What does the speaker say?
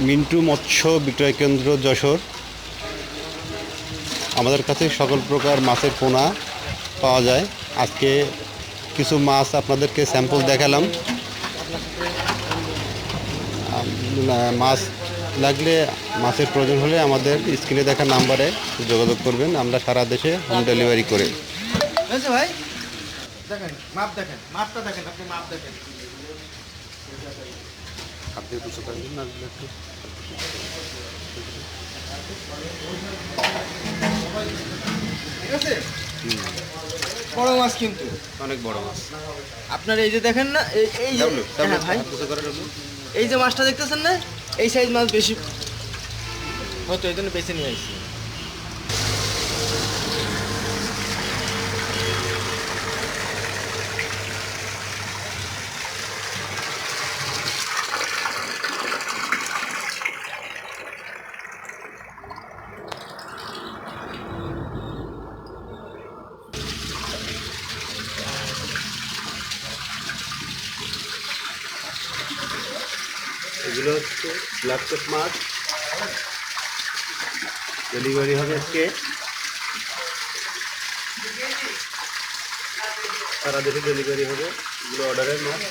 মিন্টু মৎস্য বিক্রয় কেন্দ্র যশোর। আমাদের কাছে সকল প্রকার মাছের পোনা পাওয়া যায়। আজকে কিছু মাছ আপনাদেরকে স্যাম্পল দেখালাম। মাছ লাগলে, মাছের প্রয়োজন হলে আমাদের স্ক্রিনে দেখা নাম্বারে যোগাযোগ করবেন। আমরা সারা দেশে হোম ডেলিভারি করে। ভাই দেখেন, মাপ দেখেন, মাপটা দেখেন, আপনি মাপ দেখেন। আপনি কিছু করবেন না? ঠিক আছে, বড় মাছ কিন্তু অনেক বড় মাছ। আপনার এই যে দেখেন না, এই যে হ্যাঁ ভাই, এই যে মাছটা দেখতেছেন না, এই সাইজ মাছ বেশি হয়তো, এই জন্য বেছে নিয়ে আসছি। এগুলো হচ্ছে ব্ল্যাক চপ মাছ। ডেলিভারি হবে আজকে সারা দেশে ডেলিভারি হবে। এগুলো অর্ডারের মাছ।